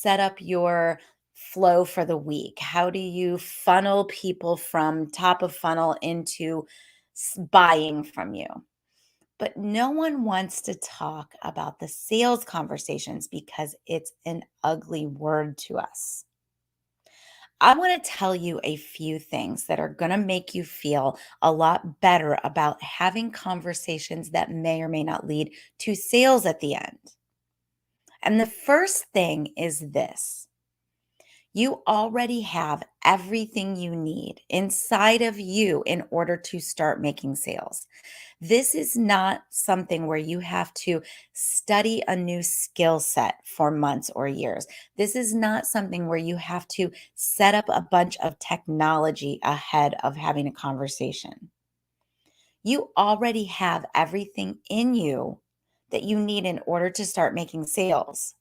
set up your flow for the week? How do you funnel people from top of funnel into buying from you? But no one wants to talk about the sales conversations because it's an ugly word to us. I want to tell you a few things that are going to make you feel a lot better about having conversations that may or may not lead to sales at the end. And the first thing is this: you already have everything you need inside of you in order to start making sales. This is not something where you have to study a new skill set for months or years. This is not something where you have to set up a bunch of technology ahead of having a conversation. You already have everything in you that you need in order to start making sales.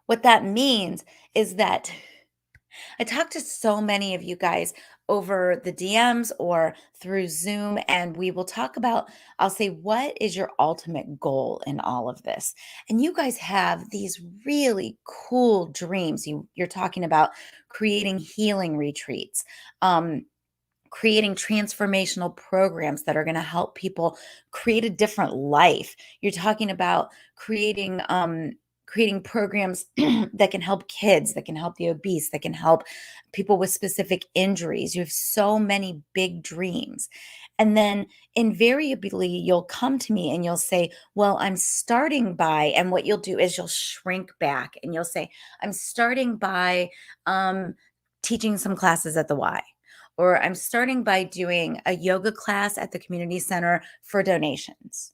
What that means is that I talk to so many of you guys over the DMs or through Zoom, and we will talk about, I'll say, what is your ultimate goal in all of this? And you guys have these really cool dreams. You're talking about creating healing retreats, creating transformational programs that are going to help people create a different life. You're talking about creating programs that can help kids, that can help the obese, that can help people with specific injuries. You have so many big dreams. And then invariably, you'll come to me and you'll say, well, I'm starting by, and what you'll do is you'll shrink back and you'll say, I'm starting by teaching some classes at the Y, or I'm starting by doing a yoga class at the community center for donations.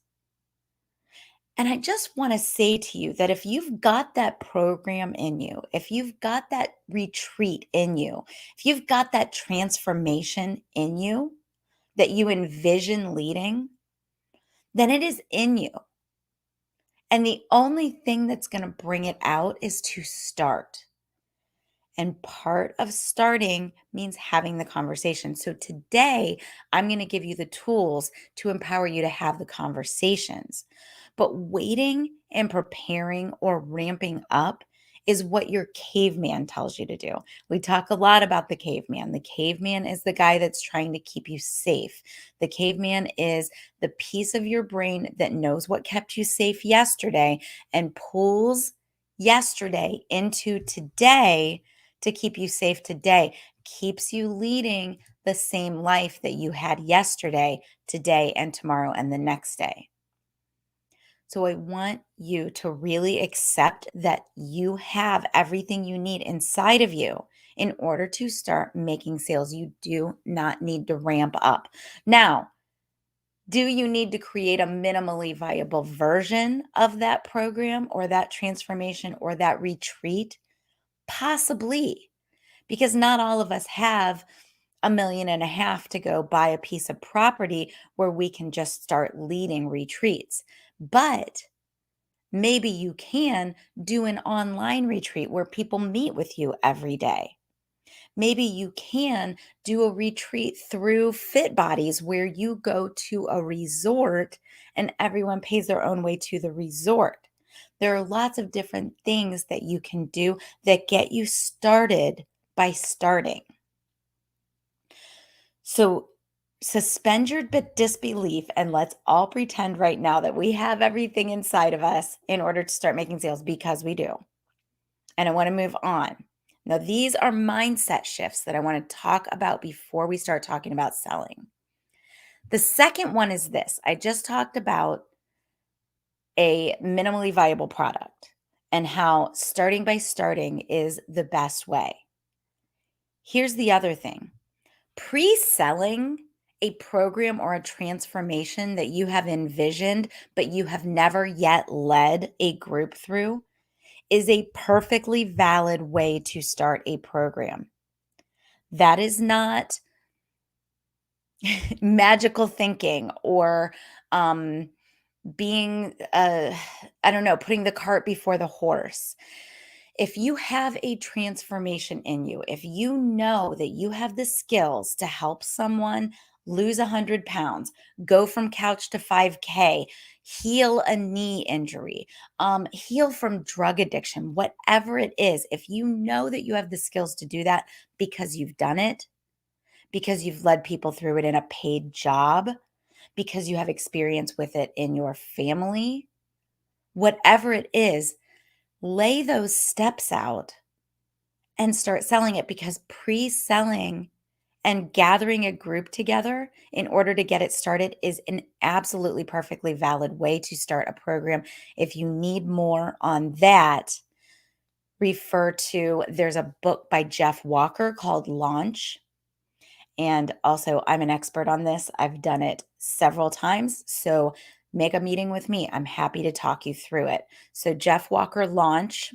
And I just want to say to you that if you've got that program in you, if you've got that retreat in you, if you've got that transformation in you that you envision leading, then it is in you. And the only thing that's going to bring it out is to start. And part of starting means having the conversation. So today, I'm going to give you the tools to empower you to have the conversations. But waiting and preparing or ramping up is what your caveman tells you to do. We talk a lot about the caveman. The caveman is the guy that's trying to keep you safe. The caveman is the piece of your brain that knows what kept you safe yesterday and pulls yesterday into today to keep you safe today, keeps you leading the same life that you had yesterday, today, and tomorrow, and the next day. So I want you to really accept that you have everything you need inside of you in order to start making sales. You do not need to ramp up. Now, do you need to create a minimally viable version of that program or that transformation or that retreat? Possibly, because not all of us have $1.5 million to go buy a piece of property where we can just start leading retreats. But maybe you can do an online retreat where people meet with you every day. Maybe you can do a retreat through Fit Bodies where you go to a resort and everyone pays their own way to the resort. There are lots of different things that you can do that get you started by starting. So suspend your disbelief and let's all pretend right now that we have everything inside of us in order to start making sales, because we do. And I want to move on. Now, these are mindset shifts that I want to talk about before we start talking about selling. The second one is this: I just talked about a minimally viable product and how starting by starting is the best way. Here's the other thing: pre-selling a program or a transformation that you have envisioned, but you have never yet led a group through, is a perfectly valid way to start a program. That is not magical thinking or being, I don't know, putting the cart before the horse. If you have a transformation in you, if you know that you have the skills to help someone lose 100 pounds, go from couch to 5K, heal a knee injury, heal from drug addiction, whatever it is. If you know that you have the skills to do that because you've done it, because you've led people through it in a paid job, because you have experience with it in your family, whatever it is, lay those steps out and start selling it, because pre-selling and gathering a group together in order to get it started is an absolutely perfectly valid way to start a program. If you need more on that, refer to, there's a book by Jeff Walker called Launch. And also, I'm an expert on this. I've done it several times. So make a meeting with me. I'm happy to talk you through it. So, Jeff Walker Launch,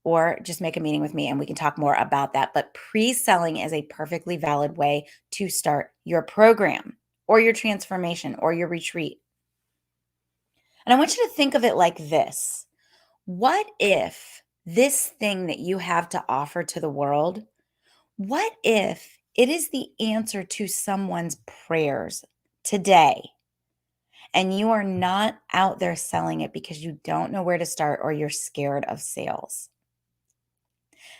or just make a meeting with me and we can talk more about that. But pre selling is a perfectly valid way to start your program or your transformation or your retreat. And I want you to think of it like this: what if this thing that you have to offer to the world, what if it is the answer to someone's prayers today? And you are not out there selling it because you don't know where to start or you're scared of sales.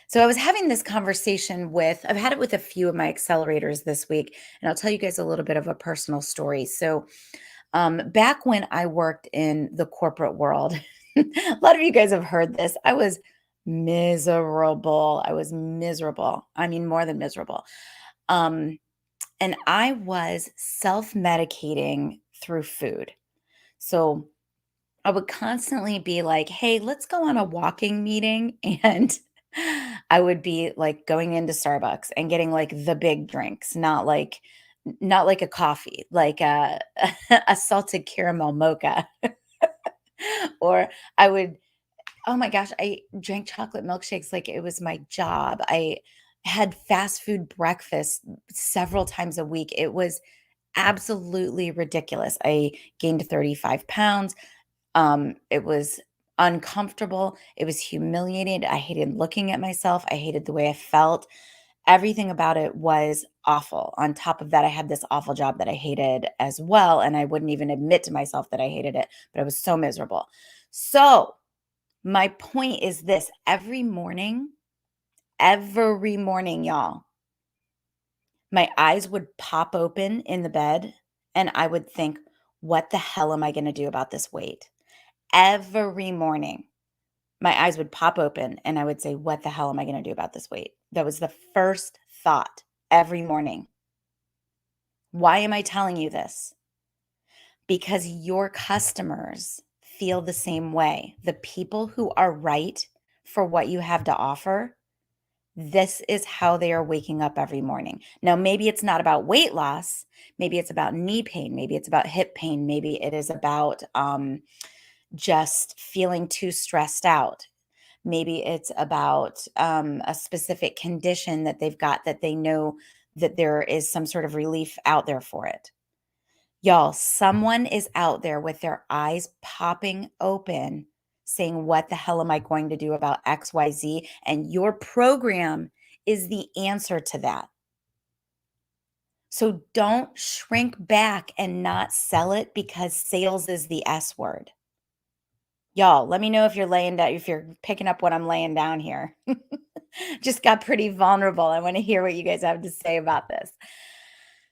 So I was having this conversation with, I've had it with a few of my accelerators this week, and I'll tell you guys a little bit of a personal story. So, back when I worked in the corporate world, a lot of you guys have heard this. I was miserable. I was miserable. I mean, more than miserable. Um, and I was self medicating through food. So I would constantly be like, "Hey, let's go on a walking meeting." And I would be like going into Starbucks and getting like the big drinks, not like a coffee, like a salted caramel mocha. Or I would, oh my gosh, I drank chocolate milkshakes like it was my job. I had fast food breakfast several times a week. It was absolutely ridiculous. I gained 35 pounds. It was uncomfortable. It was humiliating. I hated looking at myself. I hated the way I felt. Everything about it was awful. On top of that, I had this awful job that I hated as well. And I wouldn't even admit to myself that I hated it, but I was so miserable. So, my point is this: every morning, y'all, my eyes would pop open in the bed and I would think, what the hell am I going to do about this weight? Every morning, my eyes would pop open and I would say, what the hell am I going to do about this weight? That was the first thought every morning. Why am I telling you this? Because your customers feel the same way. The people who are right for what you have to offer, this is how they are waking up every morning. Now, maybe it's not about weight loss. Maybe it's about knee pain. Maybe it's about hip pain. Maybe it is about just feeling too stressed out. Maybe it's about a specific condition that they've got that they know that there is some sort of relief out there for it. Y'all, someone is out there with their eyes popping open saying, what the hell am I going to do about XYZ? And your program is the answer to that. So don't shrink back and not sell it because sales is the S word. Y'all, let me know if you're laying down, if you're picking up what I'm laying down here. Just got pretty vulnerable. I want to hear what you guys have to say about this.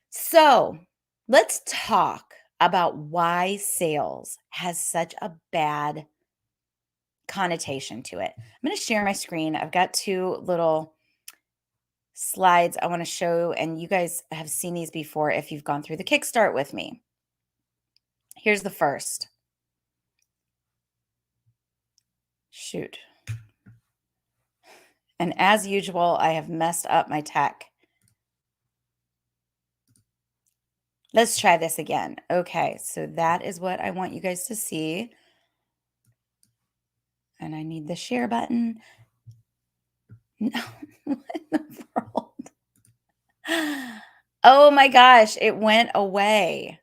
So let's talk about why sales has such a bad connotation to it. I'm going to share my screen. I've got two little slides I want to show, and you guys have seen these before if you've gone through the Kickstart with me. Here's the first. Shoot. And as usual, I have messed up my tech. Let's try this again. Okay, so that is what I want you guys to see. And I need the share button. No, what in the world? Oh my gosh, it went away.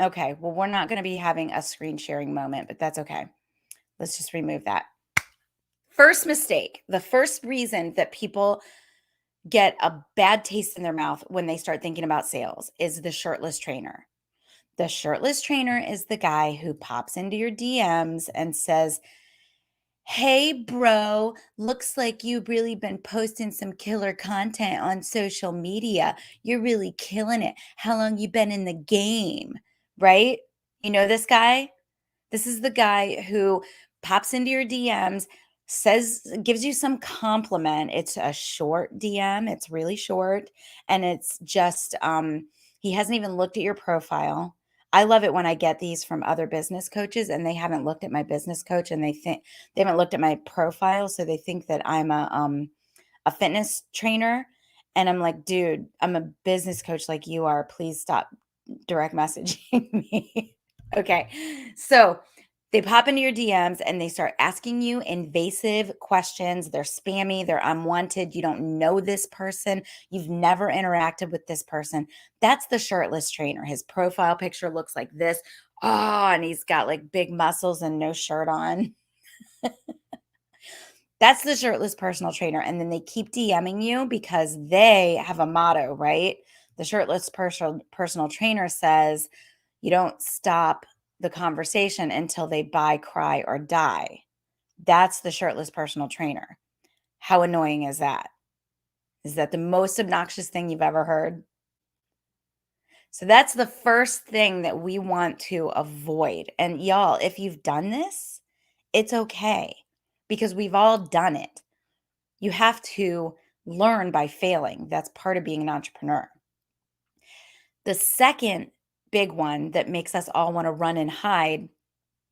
Okay, well, we're not going to be having a screen sharing moment, but that's okay. Let's just remove that. First mistake. The first reason that people get a bad taste in their mouth when they start thinking about sales is the shirtless trainer. The shirtless trainer is the guy who pops into your DMs and says, "Hey, bro, looks like you've really been posting some killer content on social media. You're really killing it. How long you been in the game?" Right? You know this guy? This is the guy who pops into your DMs, gives you some compliment. It's a short DM, it's really short, and it's just he hasn't even looked at your profile. I love it when I get these from other business coaches and they haven't looked at my business coach and they haven't looked at my profile, so they think that I'm a fitness trainer. And I'm like, dude, I'm a business coach like you are. Please stop direct messaging me. Okay. So they pop into your DMs and they start asking you invasive questions. They're spammy, they're unwanted. You don't know this person, you've never interacted with this person. That's the shirtless trainer. His profile picture looks like this. Oh, and he's got like big muscles and no shirt on. That's the shirtless personal trainer. And then they keep DMing you because they have a motto, right? The shirtless personal trainer says, you don't stop the conversation until they buy, cry, or die. That's the shirtless personal trainer. How annoying is that? Is that the most obnoxious thing you've ever heard? So that's the first thing that we want to avoid. And y'all, if you've done this, it's okay because we've all done it. You have to learn by failing. That's part of being an entrepreneur. The second big one that makes us all want to run and hide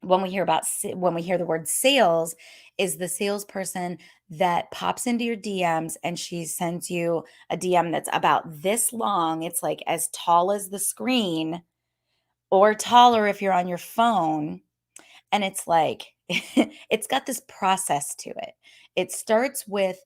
when we hear the word sales is the salesperson that pops into your DMs and she sends you a DM that's about this long. It's like as tall as the screen or taller if you're on your phone. And it's like, it's got this process to it. It starts with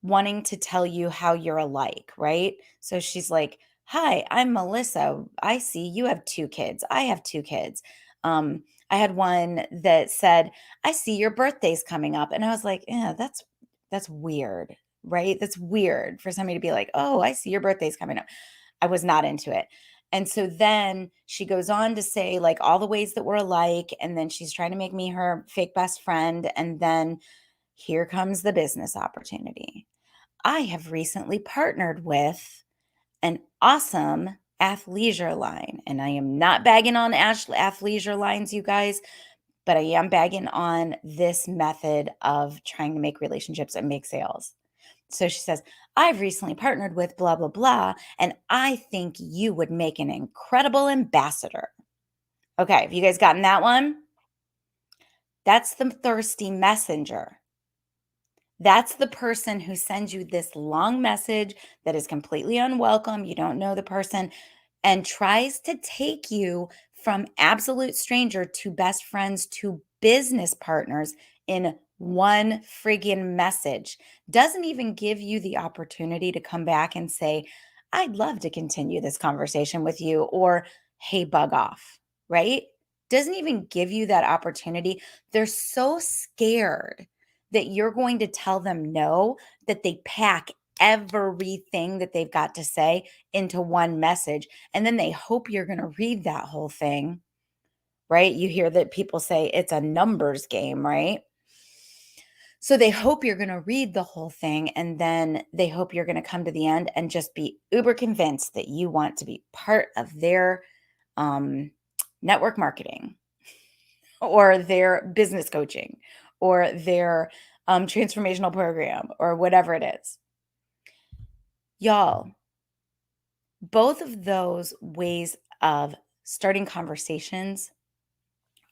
wanting to tell you how you're alike, right? So she's like, "Hi, I'm Melissa. I see you have two kids. I have two kids." I had one that said, "I see your birthday's coming up." And I was like, "Yeah, that's weird, right? That's weird for somebody to be like, "Oh, I see your birthday's coming up." I was not into it. And so then she goes on to say like all the ways that we're alike. And then she's trying to make me her fake best friend. And then here comes the business opportunity. I have recently partnered with an awesome athleisure line. And I am not bagging on athleisure lines, you guys, but I am bagging on this method of trying to make relationships and make sales. So she says, "I've recently partnered with blah, blah, blah, and I think you would make an incredible ambassador." Okay, have you guys gotten that one? That's the thirsty messenger. That's the person who sends you this long message that is completely unwelcome. You don't know the person and tries to take you from absolute stranger to best friends to business partners in one friggin' message. Doesn't even give you the opportunity to come back and say, "I'd love to continue this conversation with you," or "Hey, bug off," right? Doesn't even give you that opportunity. They're so scared that you're going to tell them no, that they pack everything that they've got to say into one message. And then they hope you're going to read that whole thing, right? You hear that people say it's a numbers game, right? So they hope you're going to read the whole thing and then they hope you're going to come to the end and just be uber convinced that you want to be part of their um, network marketing or their business coaching or their transformational program or whatever it is. Y'all, both of those ways of starting conversations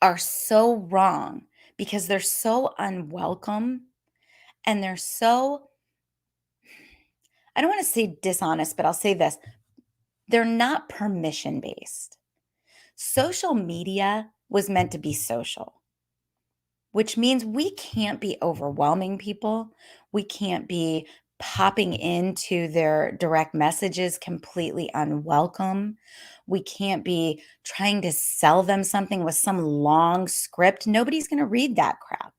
are so wrong because they're so unwelcome and they're so, I don't want to say dishonest, but I'll say this, they're not permission based. Social media was meant to be social, which means we can't be overwhelming people. We can't be popping into their direct messages completely unwelcome. We can't be trying to sell them something with some long script. Nobody's going to read that crap.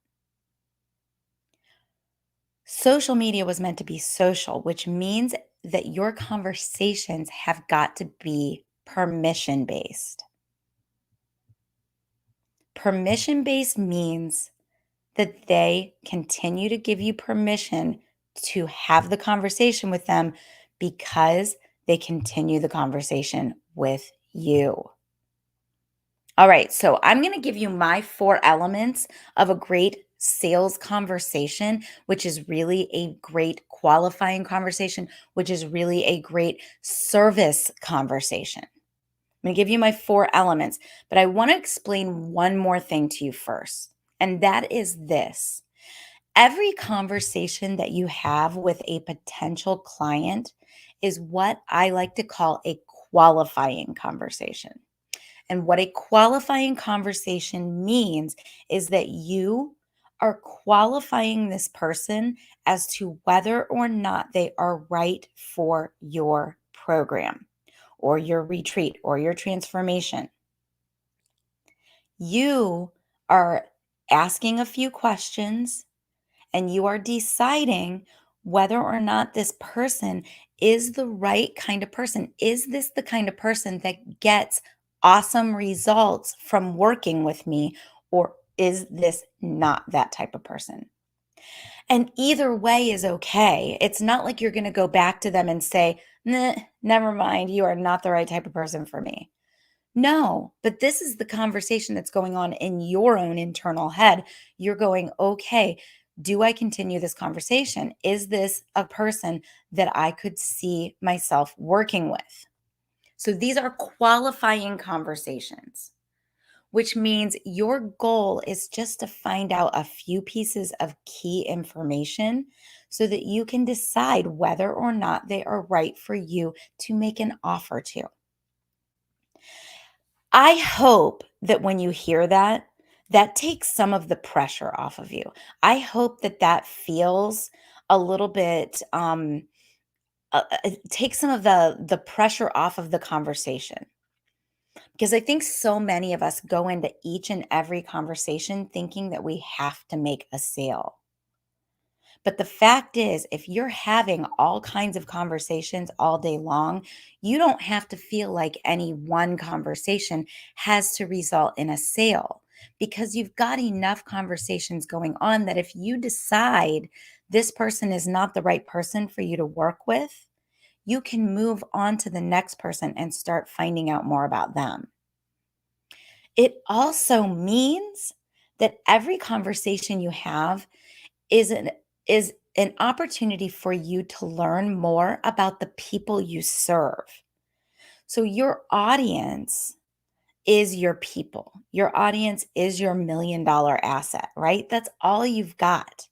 Social media was meant to be social, which means that your conversations have got to be permission based. Permission based means that they continue to give you permission to have the conversation with them because they continue the conversation with you. All right, so I'm going to give you my 4 elements of a great sales conversation, which is really a great qualifying conversation, which is really a great service conversation. I'm going to give you my 4 elements, but I want to explain one more thing to you first. And that is this: every conversation that you have with a potential client is what I like to call a qualifying conversation. And what a qualifying conversation means is that you are qualifying this person as to whether or not they are right for your program or your retreat or your transformation. You are asking a few questions and you are deciding whether or not this person is the right kind of person. Is this the kind of person that gets awesome results from working with me, or is this not that type of person? And either way is okay. It's not like you're going to go back to them and say, nah, never mind, you are not the right type of person for me. No, but this is the conversation that's going on in your own internal head. You're going, okay, do I continue this conversation? Is this a person that I could see myself working with? So these are qualifying conversations, which means your goal is just to find out a few pieces of key information so that you can decide whether or not they are right for you to make an offer to. I hope that when you hear that, that takes some of the pressure off of you. I hope that that feels a little bit take some of the pressure off of the conversation, because I think so many of us go into each and every conversation thinking that we have to make a sale. But the fact is, if you're having all kinds of conversations all day long, you don't have to feel like any one conversation has to result in a sale, because you've got enough conversations going on that if you decide this person is not the right person for you to work with, you can move on to the next person and start finding out more about them. It also means that every conversation you have is an opportunity for you to learn more about the people you serve. So your audience is your people. Your audience is your $1 million asset, right? That's all you've got.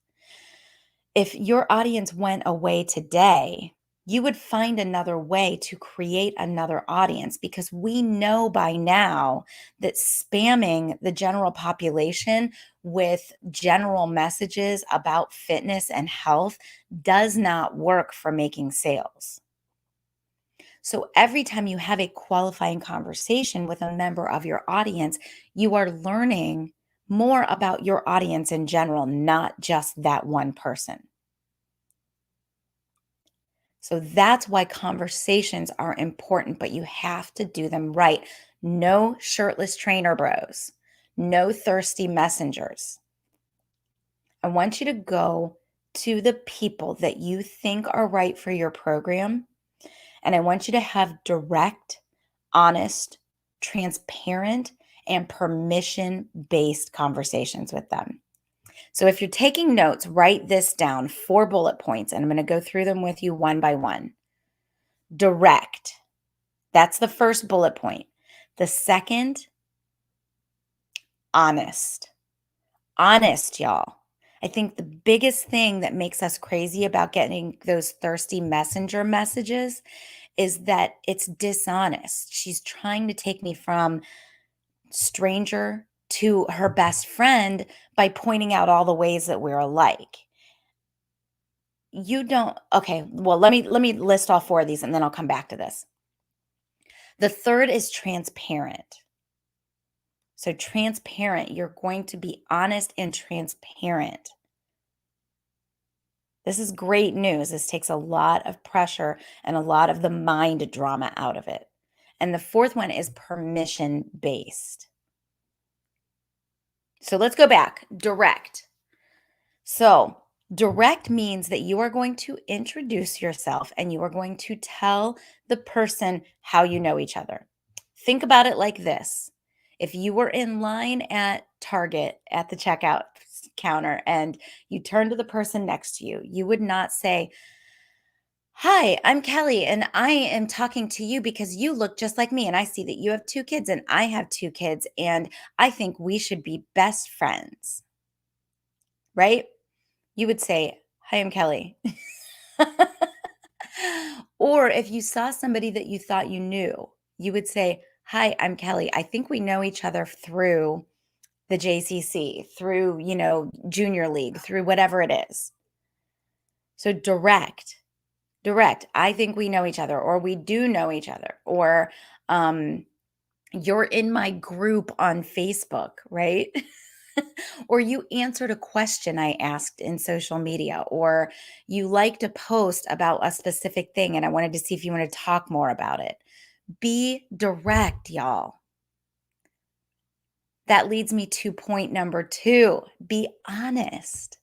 If your audience went away today, you would find another way to create another audience, because we know by now that spamming the general population with general messages about fitness and health does not work for making sales. So every time you have a qualifying conversation with a member of your audience, you are learning more about your audience in general, not just that one person. So that's why conversations are important, but you have to do them right. No shirtless trainer bros, no thirsty messengers. I want you to go to the people that you think are right for your program, and I want you to have direct, honest, transparent, and permission based conversations with them. So if you're taking notes, write this down, 4 bullet points, and I'm going to go through them with you one by one. Direct. That's the first bullet point. The second, honest. Honest, y'all. I think the biggest thing that makes us crazy about getting those thirsty messenger messages is that it's dishonest. She's trying to take me from stranger to her best friend by pointing out all the ways that we're alike. You don't Okay, well, let me list all 4 of these and then I'll come back to this. The third is transparent. So transparent, you're going to be honest and transparent. This is great news. This takes a lot of pressure and a lot of the mind drama out of it. And the fourth one is permission based. So let's go back. Direct. So, direct means that you are going to introduce yourself and you are going to tell the person how you know each other. Think about it like this. If you were in line at Target at the checkout counter and you turn to the person next to you, you would not say, "Hi, I'm Kelly, and I am talking to you because you look just like me. And I see that you have two kids, and I have two kids, and I think we should be best friends," right? You would say, "Hi, I'm Kelly." Or if you saw somebody that you thought you knew, you would say, "Hi, I'm Kelly. I think we know each other through the JCC, through, junior league, through whatever it is." So direct, direct. I think we know each other, or we do know each other, or um, you're in my group on Facebook, right? Or you answered a question I asked in social media, or you liked a post about a specific thing and I wanted to see if you want to talk more about it. Be direct, y'all. That leads me to point number two, be honest.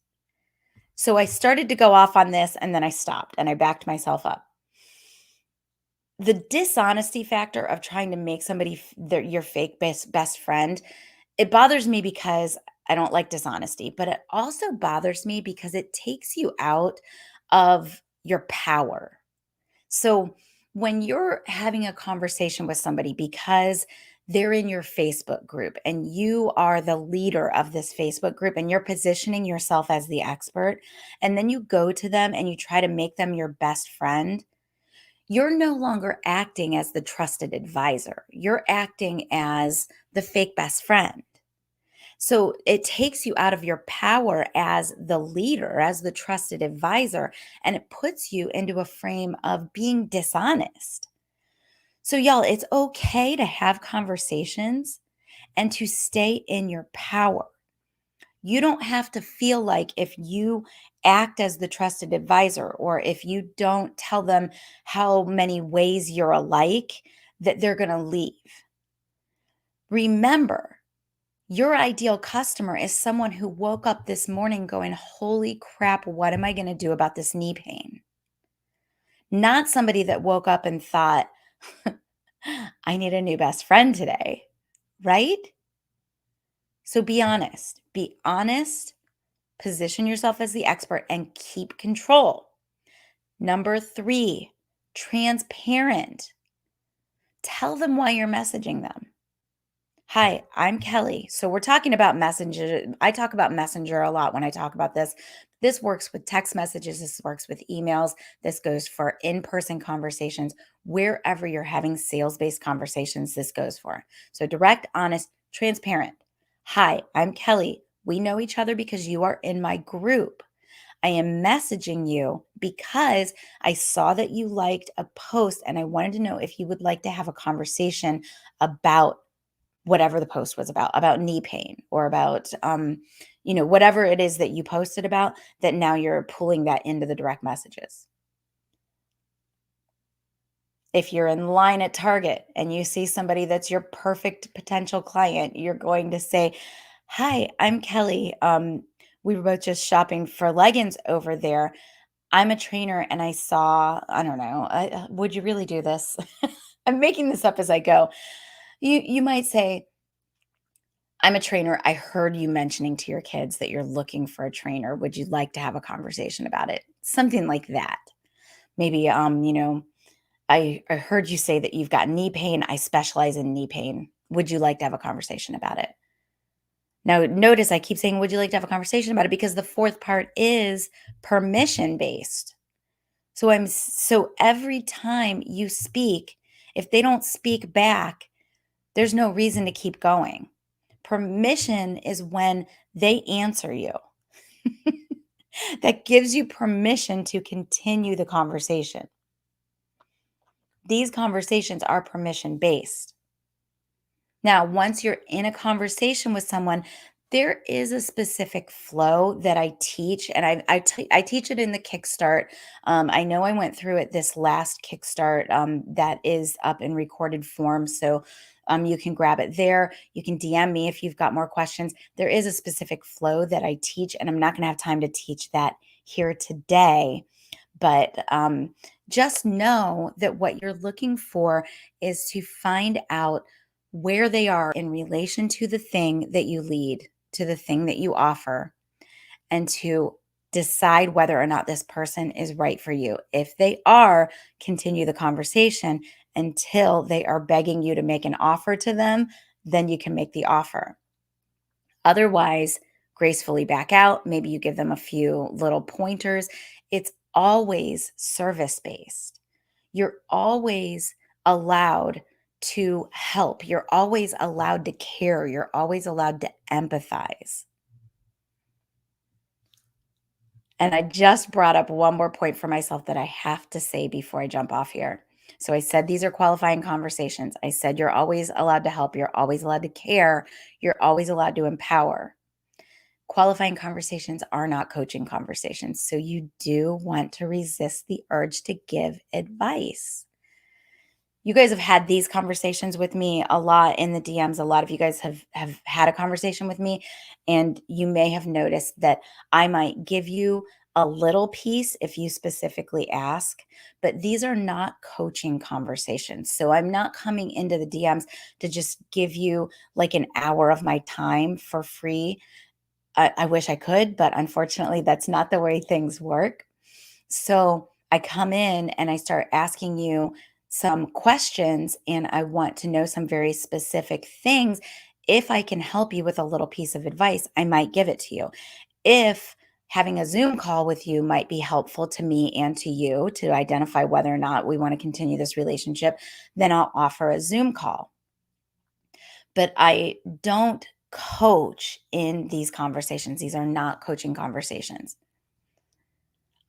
So I started to go off on this and then I stopped and I backed myself up. The dishonesty factor of trying to make somebody your fake best friend, it bothers me because I don't like dishonesty, but it also bothers me because it takes you out of your power. So when you're having a conversation with somebody because they're in your Facebook group and you are the leader of this Facebook group and you're positioning yourself as the expert, and then you go to them and you try to make them your best friend, you're no longer acting as the trusted advisor. You're acting as the fake best friend. So it takes you out of your power as the leader, as the trusted advisor, and it puts you into a frame of being dishonest. So, y'all, it's okay to have conversations and to stay in your power. You don't have to feel like if you act as the trusted advisor or if you don't tell them how many ways you're alike, that they're going to leave. Remember, your ideal customer is someone who woke up this morning going, "Holy crap, what am I going to do about this knee pain?" Not somebody that woke up and thought, "I need a new best friend today," right? So be honest. Be honest, position yourself as the expert, and keep control. Number three, transparent. Tell them why you're messaging them. "Hi, I'm Kelly." So we're talking about Messenger. I talk about Messenger a lot when I talk about this. This works with text messages, this works with emails, this goes for in person conversations. Wherever you're having sales based conversations, this goes for. So direct, honest, transparent. "Hi, I'm Kelly. We know each other because you are in my group. I am messaging you because I saw that you liked a post and I wanted to know if you would like to have a conversation about whatever the post was about knee pain or about, whatever it is that you posted about, that now you're pulling that into the direct messages." If you're in line at Target and you see somebody that's your perfect potential client, you're going to say, "Hi, I'm Kelly. We were both just shopping for leggings over there. I'm a trainer and I saw, I don't know, would you really do this?" I'm making this up as I go. You might say, "I'm a trainer. I heard you mentioning to your kids that you're looking for a trainer. Would you like to have a conversation about it?" Something like that. Maybe, I heard you say that you've got knee pain. I specialize in knee pain. Would you like to have a conversation about it? Now, notice I keep saying, "Would you like to have a conversation about it?" Because the fourth part is permission based. So every time you speak, if they don't speak back, there's no reason to keep going. Permission is when they answer you. That gives you permission to continue the conversation. These conversations are permission based. Now, once you're in a conversation with someone, There is a specific flow that I teach, and I teach it in the Kickstart. I know I went through it this last Kickstart, that is up in recorded form, so you can grab it there. You can DM me if you've got more questions. There is a specific flow that I teach, and I'm not going to have time to teach that here today. But just know that what you're looking for is to find out where they are in relation to the thing that you lead, to the thing that you offer, and to decide whether or not this person is right for you. If they are, continue the conversation until they are begging you to make an offer to them, then you can make the offer. Otherwise, gracefully back out. Maybe you give them a few little pointers. It's always service based. You're always allowed to help. You're always allowed to care. You're always allowed to empathize. And I just brought up one more point for myself that I have to say before I jump off here. So I said these are qualifying conversations. I said you're always allowed to help. You're always allowed to care. You're always allowed to empower. Qualifying conversations are not coaching conversations. So you do want to resist the urge to give advice. You guys have had these conversations with me a lot in the DMs. A lot of you guys have had a conversation with me, and you may have noticed that I might give you a little piece if you specifically ask, but these are not coaching conversations. So I'm not coming into the DMs to just give you like an hour of my time for free. I wish I could, but unfortunately, that's not the way things work. So I come in and I start asking you some questions, and I want to know some very specific things. If I can help you with a little piece of advice, I might give it to you. If having a Zoom call with you might be helpful to me and to you to identify whether or not we want to continue this relationship, then I'll offer a Zoom call. But I don't coach in these conversations. These are not coaching conversations.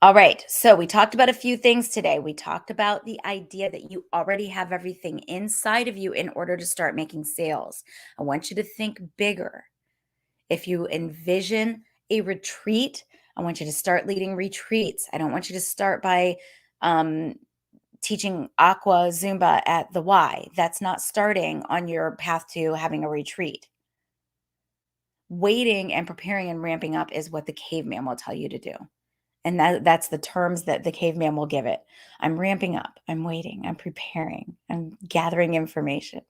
All right. So we talked about a few things today. We talked about the idea that you already have everything inside of you in order to start making sales. I want you to think bigger. If you envision a retreat, I want you to start leading retreats. I don't want you to start by um, teaching aqua Zumba at the Y. That's not starting on your path to having a retreat. Waiting and preparing and ramping up is what the caveman will tell you to do. And that's the terms that the caveman will give it. I'm ramping up. I'm waiting. I'm preparing. I'm gathering information.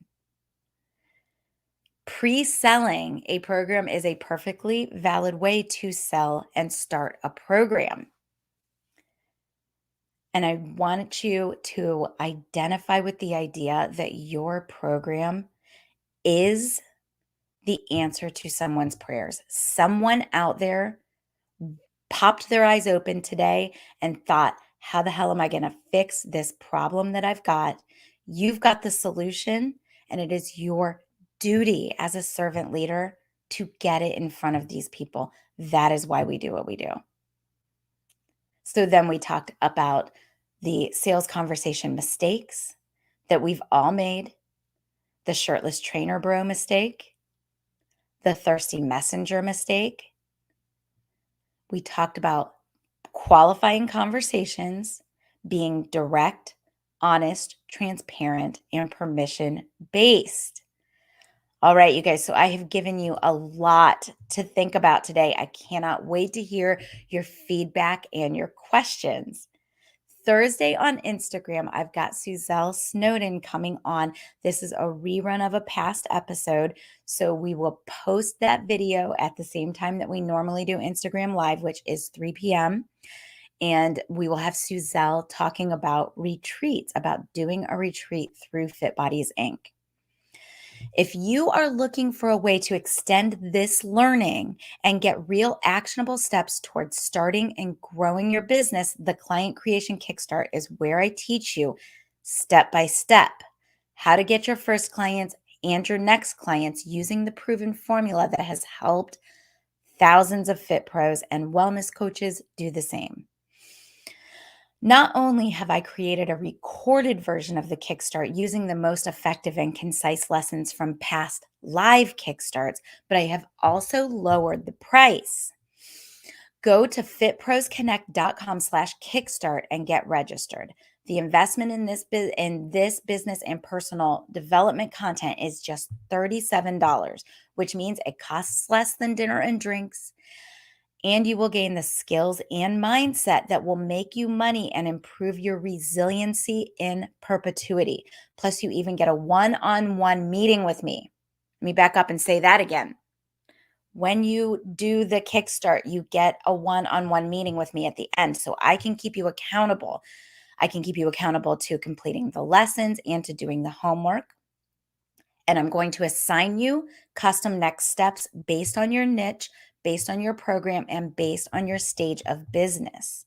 Pre-selling a program is a perfectly valid way to sell and start a program. And I want you to identify with the idea that your program is the answer to someone's prayers. Someone out there popped their eyes open today and thought, how the hell am I going to fix this problem that I've got? You've got the solution, and it is your duty as a servant leader to get it in front of these people. That is why we do what we do. So then we talked about the sales conversation mistakes that we've all made, the shirtless trainer bro mistake, the thirsty messenger mistake. We talked about qualifying conversations, being direct, honest, transparent, and permission based. All right, you guys. So I have given you a lot to think about today. I cannot wait to hear your feedback and your questions. Thursday on Instagram, I've got Suzelle Snowden coming on. This is a rerun of a past episode. So we will post that video at the same time that we normally do Instagram Live, which is 3 p.m. And we will have Suzelle talking about retreats, about doing a retreat through Fit Bodies Inc. If you are looking for a way to extend this learning and get real actionable steps towards starting and growing your business, the Client Creation Kickstart is where I teach you step by step how to get your first clients and your next clients using the proven formula that has helped thousands of fit pros and wellness coaches do the same. Not only have I created a recorded version of the Kickstart using the most effective and concise lessons from past live Kickstarts, but I have also lowered the price. Go to fitprosconnect.com/kickstart and get registered. The investment in this business and personal development content is just $37, which means it costs less than dinner and drinks, and you will gain the skills and mindset that will make you money and improve your resiliency in perpetuity. Plus, you even get a one-on-one meeting with me. Let me back up and say that again. When you do the Kickstart, you get a one-on-one meeting with me at the end so I can keep you accountable. I can keep you accountable to completing the lessons and to doing the homework. And I'm going to assign you custom next steps based on your niche, based on your program, and based on your stage of business.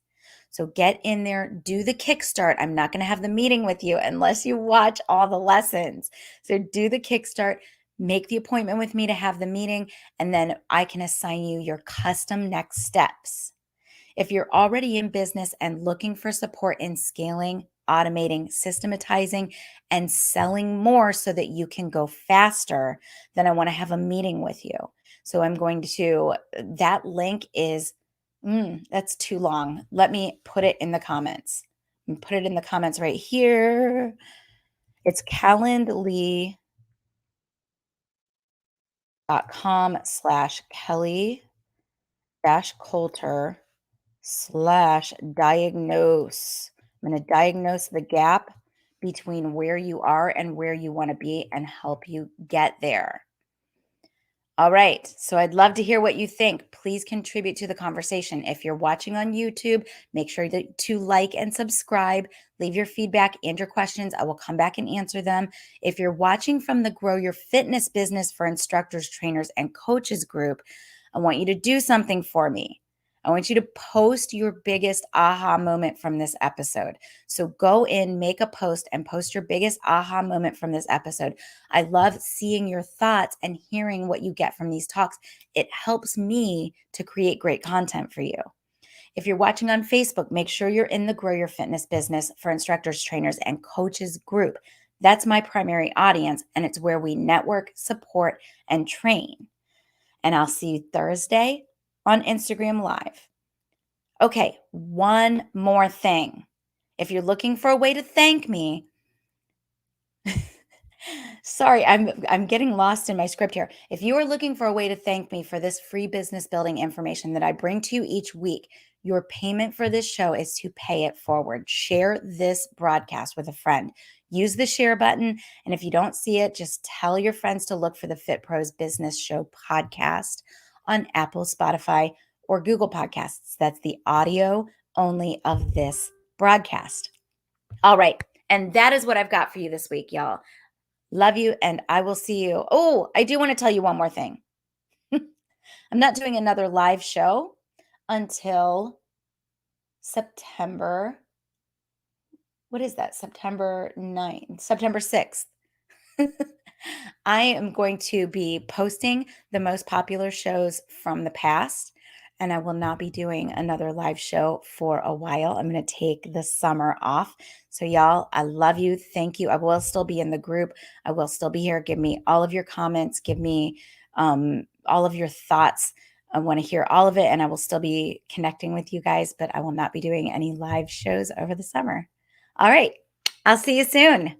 So get in there, do the Kickstart. I'm not going to have the meeting with you unless you watch all the lessons. So do the Kickstart, make the appointment with me to have the meeting, and then I can assign you your custom next steps. If you're already in business and looking for support in scaling, automating, systematizing, and selling more so that you can go faster, then I want to have a meeting with you. So I'm going to, that link is, that's too long. Let me put it in the comments. Put it in the comments right here. It's calendly.com/Kelly Coulter /diagnose. I'm going to diagnose the gap between where you are and where you want to be and help you get there. All right. So I'd love to hear what you think. Please contribute to the conversation. If you're watching on YouTube, make sure to like and subscribe. Leave your feedback and your questions. I will come back and answer them. If you're watching from the Grow Your Fitness Business for Instructors, Trainers, and Coaches group, I want you to do something for me. I want you to post your biggest aha moment from this episode. So go in, make a post, and post your biggest aha moment from this episode. I love seeing your thoughts and hearing what you get from these talks. It helps me to create great content for you. If you're watching on Facebook, make sure you're in the Grow Your Fitness Business for Instructors, Trainers, and Coaches group. That's my primary audience, and it's where we network, support, and train. And I'll see you Thursday on Instagram Live. Okay, one more thing. If you're looking for a way to thank me, sorry, I'm getting lost in my script here. If you are looking for a way to thank me for this free business building information that I bring to you each week, your payment for this show is to pay it forward. Share this broadcast with a friend. Use the share button. And if you don't see it, just tell your friends to look for the Fit Pros Business Show podcast on Apple, Spotify, or Google Podcasts. That's the audio only of this broadcast. All right. And that is what I've got for you this week, y'all. Love you, and I will see you. Oh, I do want to tell you one more thing. I'm not doing another live show until September. What is that? September 9th, September 6th. I am going to be posting the most popular shows from the past, and I will not be doing another live show for a while. I'm going to take the summer off. So, y'all, I love you. Thank you. I will still be in the group. I will still be here. Give me all of your comments. Give me all of your thoughts. I want to hear all of it, and I will still be connecting with you guys, but I will not be doing any live shows over the summer. All right. I'll see you soon.